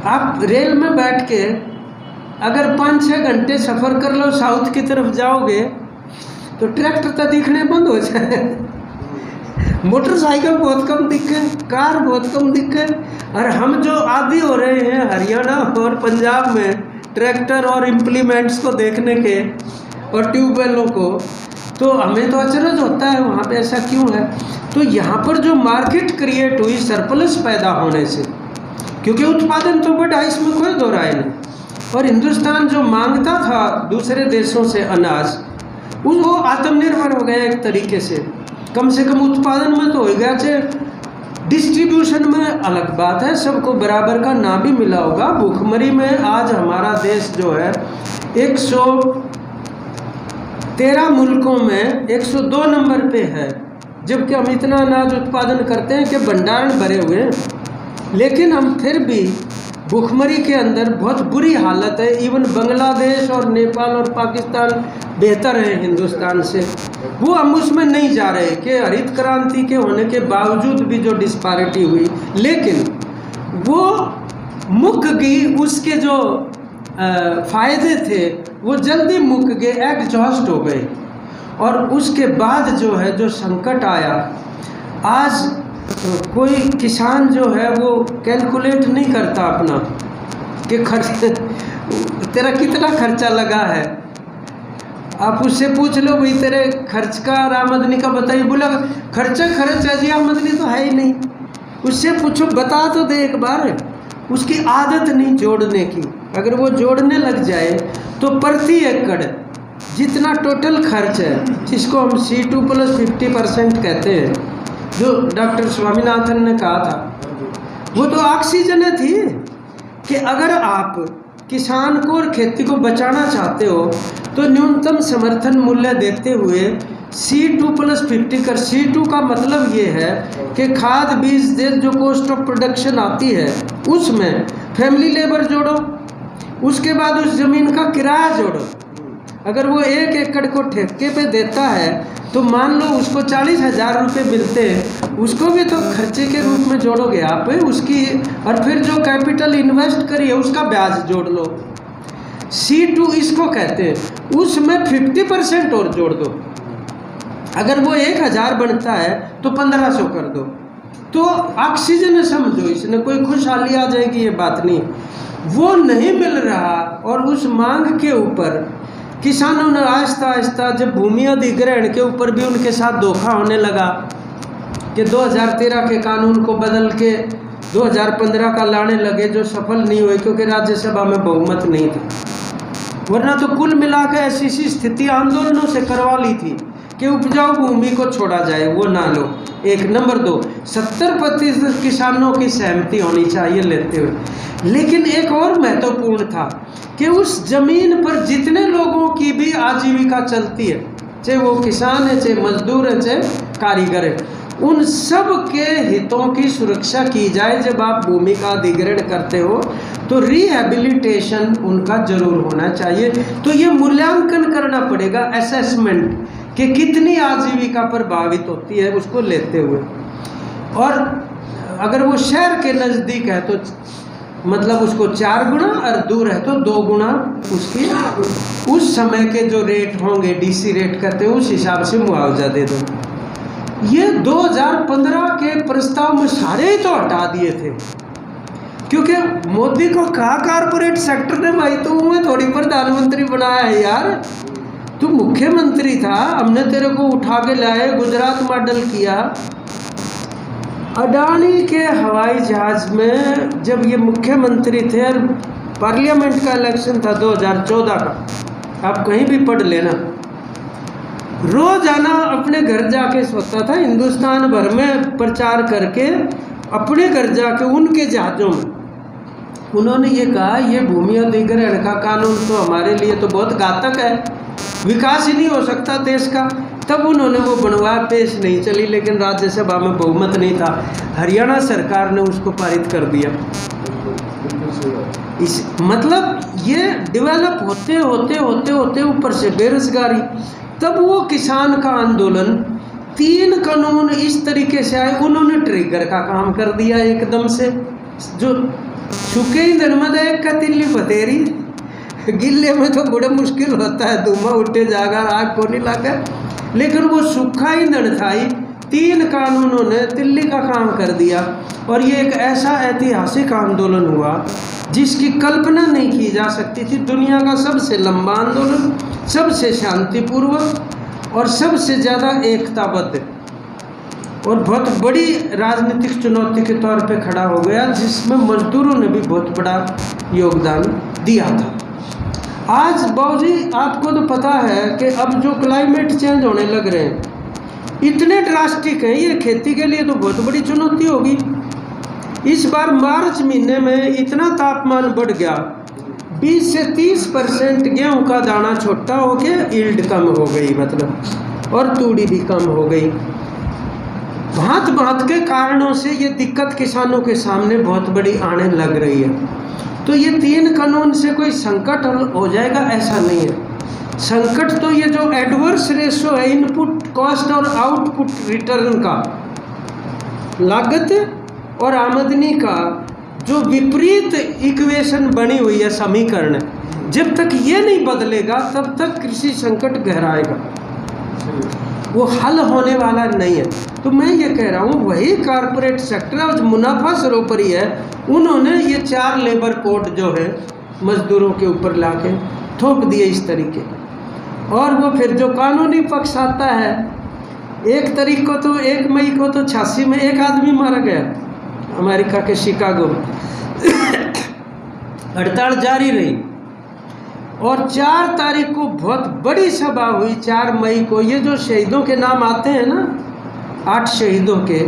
आप रेल में बैठ के अगर 5-6 घंटे सफ़र कर लो, साउथ की तरफ जाओगे तो ट्रैक्टर तो दिखने बंद हो जाए, मोटरसाइकिल बहुत कम दिखे, कार बहुत कम दिखे। और हम जो आदी हो रहे हैं हरियाणा और पंजाब में ट्रैक्टर और इम्प्लीमेंट्स को देखने के और ट्यूबवेलों को, तो हमें तो अचरज होता है वहाँ पे ऐसा क्यों है। तो यहाँ पर जो मार्केट क्रिएट हुई सरप्लस पैदा होने से, क्योंकि उत्पादन तो बढ़ा, इसमें कोई दो राय नहीं। और हिंदुस्तान जो मांगता था दूसरे देशों से अनाज, वो आत्मनिर्भर हो गया एक तरीके से, कम उत्पादन में तो हो गया। चाहे डिस्ट्रीब्यूशन में अलग बात है, सबको बराबर का ना भी मिला होगा। भूखमरी में आज हमारा देश जो है 113 मुल्कों में 102 नंबर पे है जबकि हम इतना अनाज उत्पादन करते हैं कि भंडारण भरे हुए हैं, लेकिन हम फिर भी भुखमरी के अंदर बहुत बुरी हालत है। इवन बांग्लादेश और नेपाल और पाकिस्तान बेहतर है हिंदुस्तान से, वो हम उसमें नहीं जा रहे कि हरित क्रांति के होने के बावजूद भी जो डिस्पैरिटी हुई, लेकिन वो मुक गई, उसके जो फायदे थे वो जल्दी मुक गए, एग्जॉस्ट हो गए। और उसके बाद जो है जो संकट आया, आज कोई किसान जो है वो कैलकुलेट नहीं करता अपना कि खर्च तेरा कितना खर्चा लगा है। आप उससे पूछ लो भाई तेरे खर्च का और आमदनी का बताइए, बोला खर्च है जी, आमदनी तो है ही नहीं। उससे पूछो, बता तो दे एक बार। उसकी आदत नहीं जोड़ने की, अगर वो जोड़ने लग जाए तो प्रति एकड़ जितना टोटल खर्च है, जिसको हम C2+50% कहते हैं, जो डॉक्टर स्वामीनाथन ने कहा था, वो तो ऑक्सीजन थी कि अगर आप किसान को और खेती को बचाना चाहते हो तो न्यूनतम समर्थन मूल्य देते हुए C2+50 कर। C2 का मतलब ये है कि खाद बीज दे जो कॉस्ट ऑफ प्रोडक्शन आती है उसमें फैमिली लेबर जोड़ो, उसके बाद उस ज़मीन का किराया जोड़ो। अगर वो 1 एकड़ को ठेके पे देता है तो मान लो उसको 40,000 रुपये मिलते हैं, उसको भी तो खर्चे के रूप में जोड़ोगे आप उसकी, और फिर जो कैपिटल इन्वेस्ट करिए उसका ब्याज जोड़ लो। C2 इसको कहते हैं, उसमें 50% और जोड़ दो। अगर वो 1,000 बनता है तो 1,500 कर दो, तो ऑक्सीजन समझो, इसने कोई खुशहाली आ जाएगी, ये बात नहीं। वो नहीं मिल रहा, और उस मांग के ऊपर किसानों ने आहिस्ता आहिस्ता, जब भूमि अधिग्रहण के ऊपर भी उनके साथ धोखा होने लगा कि 2013 के कानून को बदल के 2015 का लाने लगे, जो सफल नहीं हुए क्योंकि राज्यसभा में बहुमत नहीं था। वरना तो कुल मिलाकर ऐसी स्थिति आंदोलनों से करवा ली थी कि उपजाऊ भूमि को छोड़ा जाए, वो ना लो। एक नंबर 2, 70% किसानों की सहमति होनी चाहिए लेते हुए। लेकिन एक और महत्वपूर्ण था कि उस जमीन पर जितने लोगों की भी आजीविका चलती है, चाहे वो किसान है, चाहे मजदूर है, चाहे कारीगर है, उन सब के हितों की सुरक्षा की जाए। जब आप भूमि का अधिग्रहण करते हो तो रिहेबिलिटेशन उनका जरूर होना चाहिए। तो ये मूल्यांकन करना पड़ेगा, असेसमेंट, कि कितनी आजीविका प्रभावित होती है उसको लेते हुए। और अगर वो शहर के नज़दीक है तो मतलब उसको 4 गुना, और दूर है तो 2 गुना उसकी उस समय के जो रेट होंगे, DC रेट कहते हैं, उस हिसाब से मुआवजा दे दो। ये 2015 के प्रस्ताव में सारे ही तो हटा दिए थे, क्योंकि मोदी को कहा कारपोरेट सेक्टर ने, भाई तो मैं थोड़ी प्रधानमंत्री बनाया है यार, तू मुख्यमंत्री था, हमने तेरे को उठा के लाए, गुजरात मॉडल किया। अडानी के हवाई जहाज में जब ये मुख्यमंत्री थे, पार्लियामेंट का इलेक्शन था 2014 का, आप कहीं भी पढ़ लेना, रोजाना अपने घर जाके सोता था, हिंदुस्तान भर में प्रचार करके अपने घर जाके उनके जहाज़ों में उन्होंने ये कहा, ये भूमि अधिग्रहण का कानून तो हमारे लिए तो बहुत घातक है, विकास ही नहीं हो सकता देश का। तब उन्होंने वो बनवाया, पेश नहीं चली, लेकिन राज्यसभा में बहुमत नहीं था, हरियाणा सरकार ने उसको पारित कर दिया। इस मतलब ये डेवलप होते होते होते होते ऊपर से बेरोजगारी, तब वो किसान का आंदोलन, 3 कानून इस तरीके से आए, उन्होंने ट्रिगर का काम कर दिया एकदम से। जो सूखे ईंधन में एक का तिल्ली बतेरी, गिल्ले में तो बड़ा मुश्किल होता है, धुआं उठे जाएगा, आग को नहीं लगा, लेकिन वो सूखा ईंधन था ही, 3 कानूनों ने तिल्ली का काम कर दिया। और ये एक ऐसा ऐतिहासिक आंदोलन हुआ जिसकी कल्पना नहीं की जा सकती थी। दुनिया का सबसे लंबा आंदोलन, सबसे शांतिपूर्वक और सबसे ज़्यादा एकताबद्ध, और बहुत बड़ी राजनीतिक चुनौती के तौर पे खड़ा हो गया, जिसमें मजदूरों ने भी बहुत बड़ा योगदान दिया था। आज बाबूजी आपको तो पता है कि अब जो क्लाइमेट चेंज होने लग रहे हैं, इतने ड्रास्टिक है, ये खेती के लिए तो बहुत बड़ी चुनौती होगी। इस बार मार्च महीने में इतना तापमान बढ़ गया, 20 से 30% गेहूँ का दाना छोटा हो गया, यील्ड कम हो गई मतलब, और तूड़ी भी कम हो गई। भांत भांत के कारणों से ये दिक्कत किसानों के सामने बहुत बड़ी आने लग रही है। तो ये 3 कानून से कोई संकट हो जाएगा ऐसा नहीं है। संकट तो ये जो एडवर्स रेशो है इनपुट कॉस्ट और आउटपुट रिटर्न का, लागत और आमदनी का जो विपरीत इक्वेशन बनी हुई है, समीकरण, जब तक ये नहीं बदलेगा तब तक कृषि संकट गहराएगा, वो हल होने वाला नहीं है। तो मैं ये कह रहा हूँ वही कारपोरेट सेक्टर और मुनाफा सरोपरी है, उन्होंने ये 4 लेबर कोड जो है मजदूरों के ऊपर लाके थोप दिए इस तरीके। और वो फिर जो कानूनी पक्ष आता है, 1 तारीख को तो 1 मई को तो 86 में एक आदमी मारा गया अमेरिका के शिकागो में। हड़ताल जारी रही और 4 तारीख को बहुत बड़ी सभा हुई। 4 मई को ये जो शहीदों के नाम आते हैं ना, 8 शहीदों के,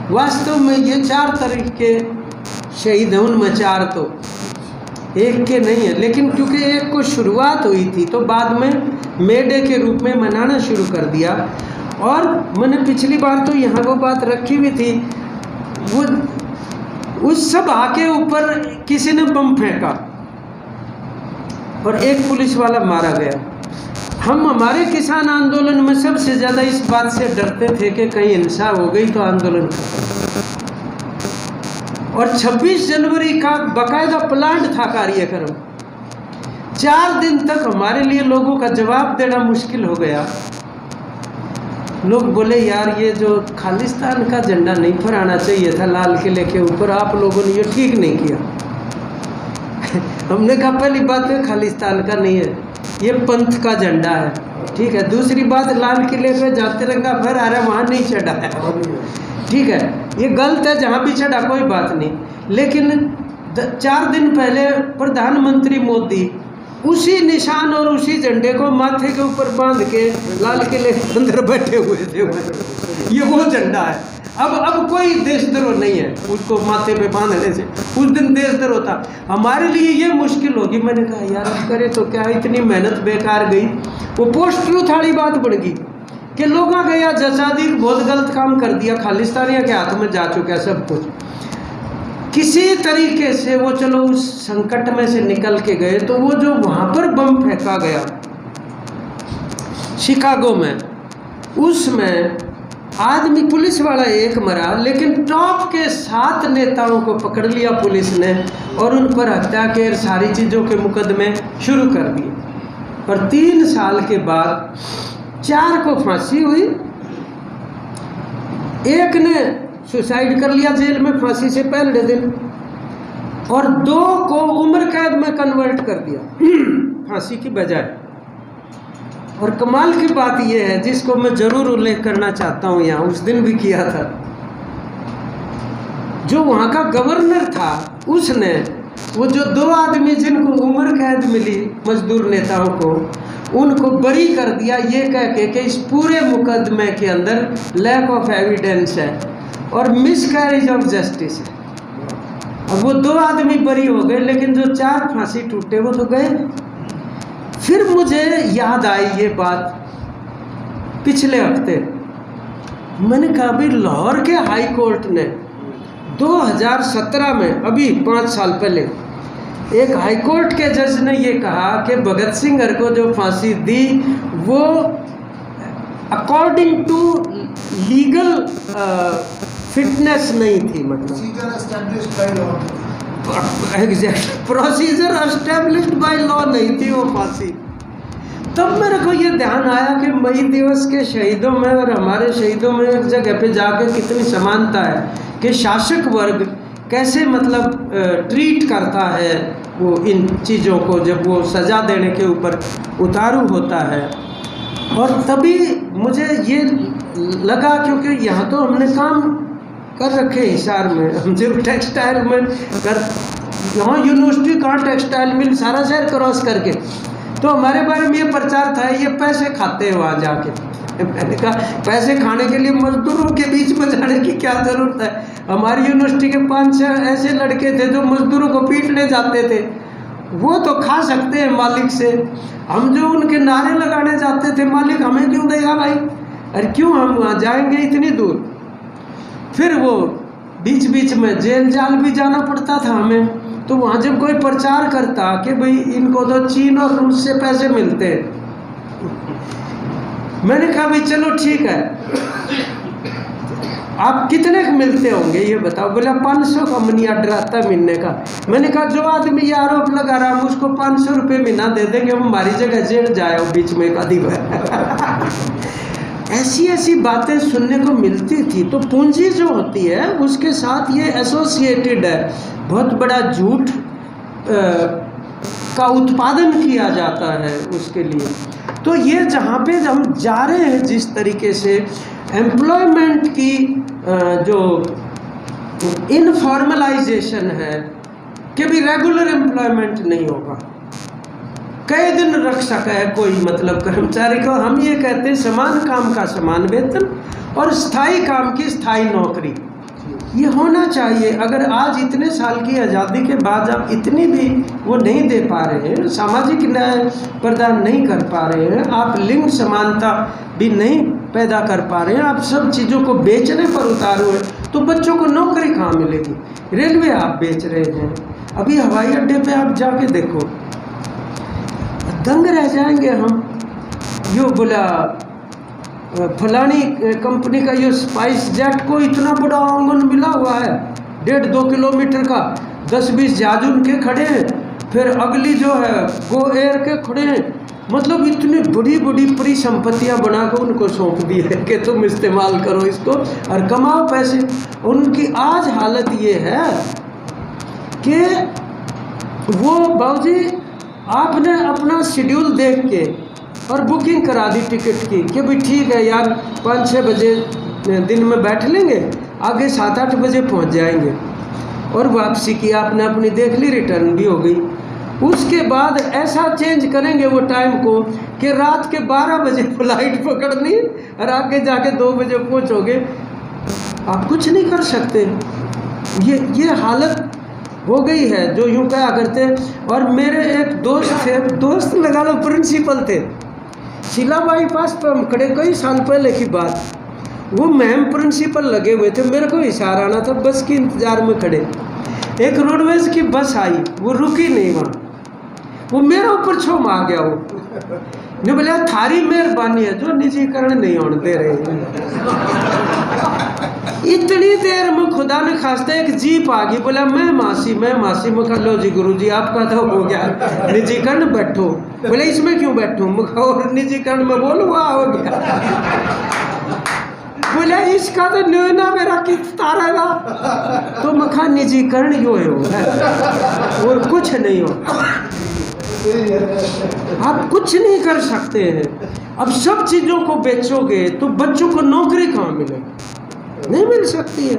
वास्तव में ये 4 तारीख के शहीद हैं, उनमें 4 तो एक के नहीं है, लेकिन क्योंकि एक को शुरुआत हुई थी तो बाद में मे डे के रूप में मनाना शुरू कर दिया। और मैंने पिछली बार तो यहाँ वो बात रखी हुई थी, वो उस सभा के ऊपर किसी ने बम फेंका और एक पुलिस वाला मारा गया। हम हमारे किसान आंदोलन में सबसे ज़्यादा इस बात से डरते थे कि कहीं हिंसा हो गई तो आंदोलन। और 26 जनवरी का बाकायदा प्लान था कार्यक्रम। 4 दिन तक हमारे लिए लोगों का जवाब देना मुश्किल हो गया। लोग बोले यार ये जो खालिस्तान का झंडा नहीं फहराना चाहिए था लाल किले के ऊपर, आप लोगों ने ये ठीक नहीं किया। हमने कहा पहली बात है खालिस्तान का नहीं है, ये पंथ का झंडा है, ठीक है। दूसरी बात, लाल किले पे जहाँ तिरंगा फहरा रहा है वहाँ नहीं चढ़ा है, ठीक है, ये गलत है, जहाँ भी चढ़ा कोई बात नहीं। लेकिन 4 दिन पहले प्रधानमंत्री मोदी उसी निशान और उसी झंडे को माथे के ऊपर बांध के लाल किले के अंदर बैठे हुए थे। ये वो झंडा है। अब कोई देशद्रोह नहीं है उसको माथे पे बांधने से, उस दिन देशद्रोह था। हमारे लिए ये मुश्किल होगी। मैंने कहा यार अब करे तो क्या, इतनी मेहनत बेकार गई। वो पोस्ट ट्रूथ वाली बात बढ़ गई कि लोगों का या जसादी बहुत गलत काम कर दिया, खालिस्तानियों के हाथ में जा चुका है सब कुछ। किसी तरीके से वो चलो उस संकट में से निकल के गए। तो वो जो वहाँ पर बम फेंका गया शिकागो में, उसमें आदमी पुलिस वाला एक मरा, लेकिन टॉप के 7 नेताओं को पकड़ लिया पुलिस ने और उन पर हत्या के सारी चीज़ों के मुकदमे शुरू कर दिए। और 3 साल के बाद 4 को फांसी हुई, एक ने सुसाइड कर लिया जेल में फांसी से पहले दिन, और 2 को उम्र कैद में कन्वर्ट कर दिया फांसी की बजाय। और कमाल की बात यह है, जिसको मैं जरूर उल्लेख करना चाहता हूँ, यहाँ उस दिन भी किया था, जो वहाँ का गवर्नर था उसने वो जो 2 आदमी जिनको उम्र कैद मिली मजदूर नेताओं को, उनको बरी कर दिया ये कह के कि इस पूरे मुकदमे के अंदर लैक ऑफ एविडेंस है और मिसकैरेज ऑफ जस्टिस है। अब वो 2 आदमी बरी हो गए, लेकिन जो 4 फांसी टूटे वो तो गए। फिर मुझे याद आई ये बात पिछले हफ्ते, मैंने कहा भाई लाहौर के हाई कोर्ट ने 2017 में, अभी 5 साल पहले, एक हाई कोर्ट के जज ने ये कहा कि भगत सिंह को जो फांसी दी वो अकॉर्डिंग टू लीगल फिटनेस नहीं थी, मतलब exact procedure established by law नहीं थी वो फांसी। तब मेरे को ये ध्यान आया कि मई दिवस के शहीदों में और हमारे शहीदों में एक जगह पे जाकर कितनी समानता है कि शासक वर्ग कैसे मतलब ट्रीट करता है वो इन चीज़ों को, जब वो सज़ा देने के ऊपर उतारू होता है। और तभी मुझे ये लगा, क्योंकि यहाँ तो हमने काम कर रखे हिसार में, हम जब टेक्सटाइल में कर, यहाँ यूनिवर्सिटी कहाँ टेक्सटाइल मिल, सारा शहर क्रॉस करके, तो हमारे बारे में ये प्रचार था ये पैसे खाते हैं वहाँ जाके। मैंने कहा पैसे खाने के लिए मजदूरों के बीच में जाने की क्या ज़रूरत है। हमारी यूनिवर्सिटी के 5-6 ऐसे लड़के थे जो मजदूरों को पीटने जाते थे, वो तो खा सकते हैं मालिक से। हम जो उनके नारे लगाने जाते थे, मालिक हमें क्यों देगा भाई, अरे क्यों हम वहाँ जाएंगे इतनी दूर। फिर वो बीच बीच में जेल जाल भी जाना पड़ता था हमें। तो वहाँ जब कोई प्रचार करता कि भाई इनको तो चीन और रूस से पैसे मिलते हैं, मैंने कहा भाई चलो ठीक है, आप कितने के मिलते होंगे ये बताओ। बोला 500 का मनी ऑर्डर आता है महीने का। मैंने कहा जो आदमी ये आरोप लगा रहा हम उसको 500 रुपये महीना दे देंगे, हम हमारी जगह जेल जाए बीच में एक आधी बार। ऐसी ऐसी बातें सुनने को मिलती थी। तो पूंजी जो होती है उसके साथ ये एसोसिएटेड है, बहुत बड़ा झूठ का उत्पादन किया जाता है उसके लिए। तो ये जहाँ पे हम जा रहे हैं जिस तरीके से एम्प्लॉयमेंट की जो इनफॉर्मलाइजेशन है कि भी रेगुलर एम्प्लॉयमेंट नहीं होगा, कई दिन रख सका है कोई मतलब कर्मचारी को। हम ये कहते हैं समान काम का समान वेतन और स्थायी काम की स्थायी नौकरी, ये होना चाहिए। अगर आज इतने साल की आज़ादी के बाद आप इतनी भी वो नहीं दे पा रहे हैं, सामाजिक न्याय प्रदान नहीं कर पा रहे हैं, आप लिंग समानता भी नहीं पैदा कर पा रहे हैं, आप सब चीज़ों को बेचने पर उतार हुए, तो बच्चों को नौकरी कहाँ मिलेगी। रेलवे आप बेच रहे हैं, अभी हवाई अड्डे पे आप जाके देखो, दंग रह जाएंगे हम। यो बोला फलानी कंपनी का ये स्पाइस जेट को इतना बड़ा आंगन मिला हुआ है 1.5-2 किलोमीटर का, 10-20 जहाज उनके खड़े हैं, फिर अगली जो है गो एयर के खड़े हैं, मतलब इतनी बड़ी बड़ी परिसंपत्तियां बनाकर उनको सौंप दी है कि तुम इस्तेमाल करो इसको और कमाओ पैसे। उनकी आज हालत ये है कि वो बाबूजी आपने अपना शेड्यूल देख के और बुकिंग करा दी टिकट की कि भाई ठीक है यार 5-6 बजे दिन में बैठ लेंगे, आगे 7-8 बजे पहुंच जाएंगे, और वापसी की आपने अपनी देख ली, रिटर्न भी हो गई। उसके बाद ऐसा चेंज करेंगे वो टाइम को कि रात के 12 बजे फ्लाइट पकड़नी और आगे जाके 2 बजे पहुंचोगे। आप कुछ नहीं कर सकते। ये हालत हो गई है जो यूँ कहा करते। और मेरे एक दोस्त थे, दोस्त लगा लो प्रिंसिपल थे, शिला बाईपास पर हम खड़े, कई साल पहले की बात, वो मैम प्रिंसिपल लगे हुए थे, मेरे को इशारा आना था, बस के इंतजार में खड़े, एक रोडवेज की बस आई, वो रुकी नहीं वहाँ, वो मेरे ऊपर छोम आ गया। वो ने बोला थारी मेहरबानी है जो निजीकरण नहीं होने दे रहे। इतनी देर में खुदा ने खास्ता एक जीप आ गई, बोला मैं मासी में कहा लो जी गुरुजी आपका तो हो गया निजीकरण, बैठो। बोले इसमें क्यों बैठूं, और निजीकरण में बोलो वहाँ हो गया। बोले इसका तो न्यूना मेरा किस तारेगा, तो मखा निजीकरण यो है और कुछ नहीं हो, आप कुछ नहीं कर सकते हैं। अब सब चीज़ों को बेचोगे तो बच्चों को नौकरी कहाँ मिलेगी, नहीं मिल सकती है।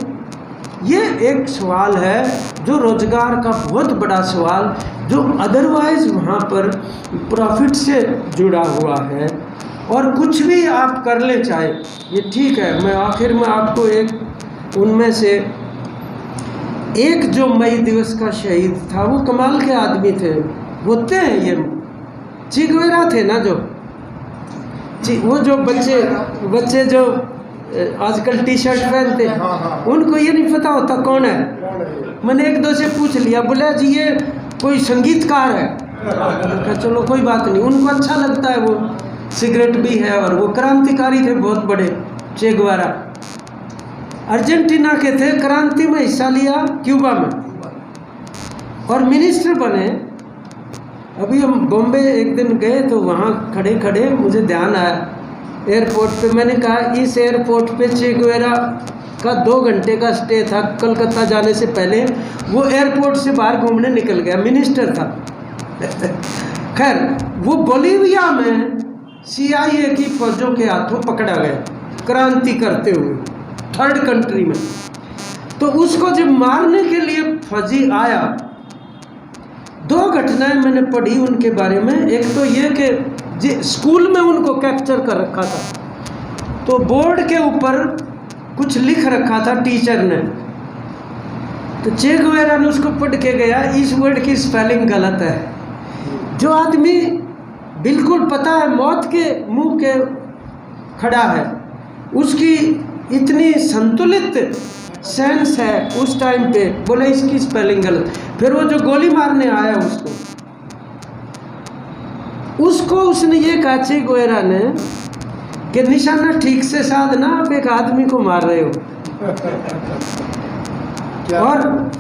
ये एक सवाल है जो रोजगार का बहुत बड़ा सवाल, जो अदरवाइज वहाँ पर प्रॉफिट से जुड़ा हुआ है। और कुछ भी आप कर ले चाहे, ये ठीक है। मैं आखिर में आपको एक उनमें से एक जो मई दिवस का शहीद था, वो कमाल के आदमी थे, होते हैं ये चे गुवेरा थे ना, जो वो जो बच्चे जो आजकल टी शर्ट पहनते हैं, उनको ये नहीं पता होता कौन है। मैंने एक दो से पूछ लिया, बोला जी ये कोई संगीतकार है, चलो कोई बात नहीं, उनको अच्छा लगता है, वो सिगरेट भी है, और वो क्रांतिकारी थे बहुत बड़े, चे गुवेरा अर्जेंटीना के थे, क्रांति में हिस्सा लिया क्यूबा में और मिनिस्टर बने। अभी हम बॉम्बे एक दिन गए तो वहाँ खड़े खड़े मुझे ध्यान आया एयरपोर्ट पे, मैंने कहा इस एयरपोर्ट पे चे गुवेरा का 2 घंटे का स्टे था कलकत्ता जाने से पहले, वो एयरपोर्ट से बाहर घूमने निकल गया, मिनिस्टर था। खैर वो बोलीविया में CIA की फौजों के हाथों पकड़ा गया क्रांति करते हुए, 3rd कंट्री में। तो उसको जब मारने के लिए फौजी आया, 2 घटनाएं मैंने पढ़ी उनके बारे में। एक तो ये कि स्कूल में उनको कैप्चर कर रखा था, तो बोर्ड के ऊपर कुछ लिख रखा था टीचर ने, तो चे गुवेरा ने उसको पढ़ के गया, इस वर्ड की स्पेलिंग गलत है। जो आदमी बिल्कुल पता है मौत के मुंह के खड़ा है, उसकी इतनी संतुलित सेंस है उस टाइम पे, बोले इसकी स्पेलिंग गलत। फिर वो जो गोली मारने आया उसको उसने ये कहा ची गोयरा ने कि निशाना ठीक से साधना, आप एक आदमी को मार रहे हो। और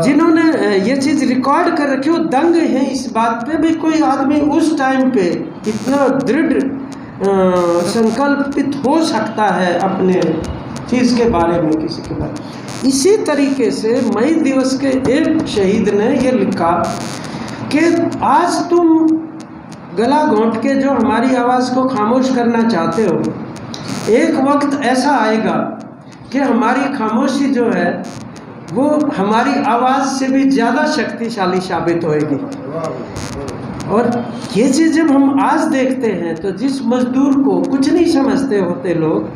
जिन्होंने ये चीज़ रिकॉर्ड कर रखी, वो दंग है इस बात पे भी, कोई आदमी उस टाइम पे इतना दृढ़ संकल्पित हो सकता है अपने चीज़ के बारे में, किसी के बारे में। इसी तरीके से मई दिवस के एक शहीद ने ये लिखा कि आज तुम गला घोंट के जो हमारी आवाज़ को खामोश करना चाहते हो, एक वक्त ऐसा आएगा कि हमारी खामोशी जो है वो हमारी आवाज़ से भी ज़्यादा शक्तिशाली साबित होएगी। और ये चीज़ जब हम आज देखते हैं तो जिस मजदूर को कुछ नहीं समझते होते लोग,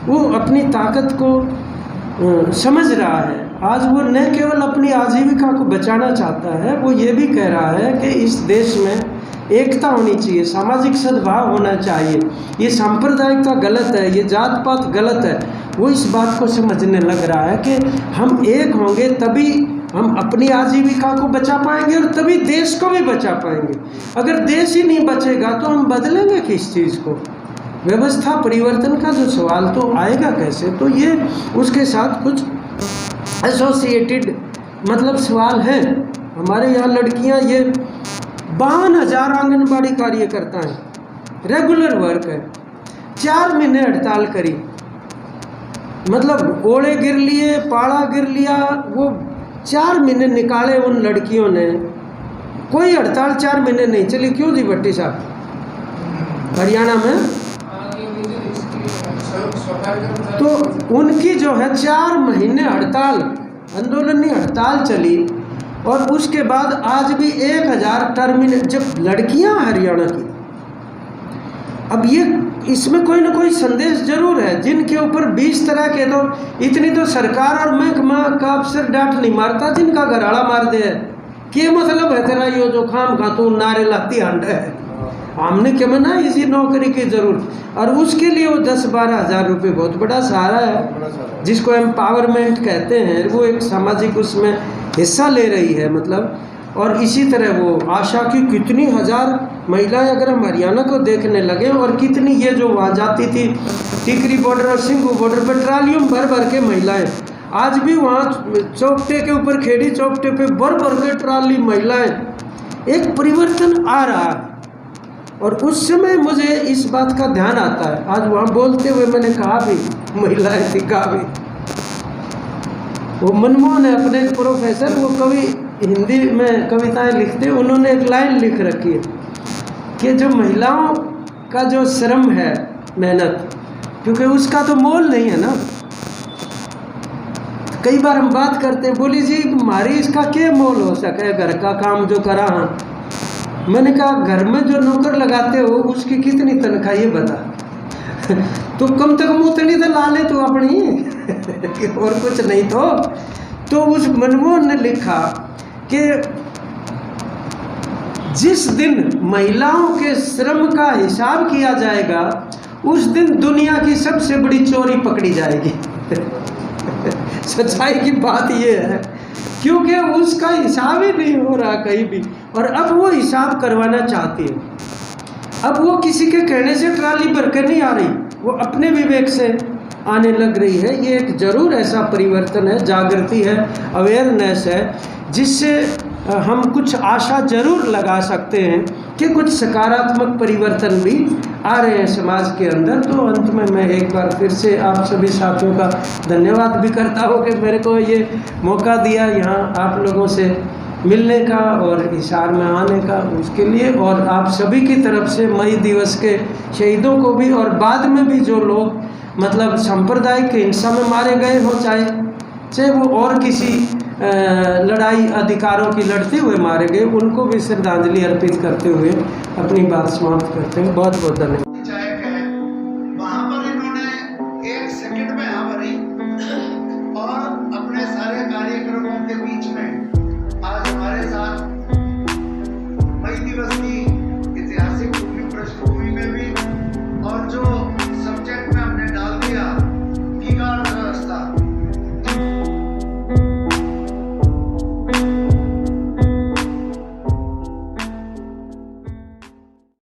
वो अपनी ताकत को समझ रहा है। आज वो न केवल अपनी आजीविका को बचाना चाहता है, वो ये भी कह रहा है कि इस देश में एकता होनी चाहिए, सामाजिक सद्भाव होना चाहिए, ये सांप्रदायिकता गलत है, ये जात पात गलत है। वो इस बात को समझने लग रहा है कि हम एक होंगे तभी हम अपनी आजीविका को बचा पाएंगे और तभी देश को भी बचा पाएंगे। अगर देश ही नहीं बचेगा तो हम बदलेंगे किस चीज़ को? व्यवस्था परिवर्तन का जो सवाल तो आएगा कैसे? तो ये उसके साथ कुछ एसोसिएटेड मतलब सवाल है। हमारे यहाँ लड़कियाँ ये 52,000 आंगनबाड़ी कार्यकर्ता हैं, रेगुलर वर्क है, 4 महीने हड़ताल करी, मतलब ओले गिर लिए, पाड़ा गिर लिया, वो 4 महीने निकाले उन लड़कियों ने। कोई हड़ताल 4 महीने नहीं चली। क्यों जी भट्टी साहब? हरियाणा में तो उनकी जो है 4 महीने हड़ताल, आंदोलनी हड़ताल चली और उसके बाद आज भी 1,000 टर्मिनेट। जब लड़कियां हरियाणा की, अब ये इसमें कोई ना कोई संदेश जरूर है, जिनके ऊपर 20 तरह के, तो इतनी तो सरकार और महकमा का अफसर डांट नहीं मारता जिनका घराड़ा मार दे। क्या मतलब है तेरा यो जो खाम खा तू नारे लाती हंड है? हमने क्या मना इसी नौकरी की जरूरत, और उसके लिए वो 10-12 हज़ार रुपये बहुत बड़ा सहारा है, जिसको एम्पावरमेंट कहते हैं। वो एक सामाजिक उसमें हिस्सा ले रही है मतलब। और इसी तरह वो आशा की कितनी हज़ार महिलाएं अगर हम हरियाणा को देखने लगे, और कितनी ये जो वहाँ जाती थी टिकरी बॉर्डर और सिंघू बॉर्डर पर ट्रालियों भर भर के महिलाएं, आज भी वहाँ चौकटे के ऊपर, खेड़ी चौकटे पे भर भर के ट्राली महिलाएं। एक परिवर्तन आ रहा है। और उस समय मुझे इस बात का ध्यान आता है, आज वहाँ बोलते हुए मैंने कहा भी, महिलाएं सिखा भी। वो मनमोहन है अपने एक प्रोफेसर, वो कवि, हिंदी में कविताएं लिखते हैं, उन्होंने एक लाइन लिख रखी है कि जो महिलाओं का जो श्रम है, मेहनत, क्योंकि उसका तो मोल नहीं है ना। कई बार हम बात करते हैं, बोली जी हमारी इसका क्या मोल हो सके, घर का काम जो करा। हाँ, मैंने कहा घर में जो नौकर लगाते हो उसकी कितनी तनख्वाह ये बता। तो कम तक उतनी तो ला ले तो अपनी और कुछ नहीं। तो उस मनमोहन ने लिखा कि जिस दिन महिलाओं के श्रम का हिसाब किया जाएगा, उस दिन दुनिया की सबसे बड़ी चोरी पकड़ी जाएगी। सच्चाई की बात ये है, क्योंकि उसका हिसाब ही नहीं हो रहा कहीं भी, और अब वो हिसाब करवाना चाहती है। अब वो किसी के कहने से ट्राली भर के नहीं आ रही, वो अपने विवेक से आने लग रही है। ये एक जरूर ऐसा परिवर्तन है, जागृति है, अवेयरनेस है, जिससे हम कुछ आशा जरूर लगा सकते हैं कि कुछ सकारात्मक परिवर्तन भी आ रहे हैं समाज के अंदर। तो अंत में मैं एक बार फिर से आप सभी साथियों का धन्यवाद भी करता हूँ कि मेरे को ये मौका दिया यहाँ आप लोगों से मिलने का और हिसार में आने का, उसके लिए। और आप सभी की तरफ से मई दिवस के शहीदों को भी, और बाद में भी जो लोग मतलब सांप्रदायिक हिंसा में मारे गए हो, चाहे वो और किसी लड़ाई अधिकारों की लड़ते हुए मारे गए, उनको भी श्रद्धांजलि अर्पित करते हुए अपनी बात समाप्त करते हैं। बहुत बहुत धन्यवाद। वहाँ पर इन्होंने 1 सेकंड में यहाँ भरी और अपने सारे कार्यक्रमों के बीच में आज हमारे साथ मई दिवस की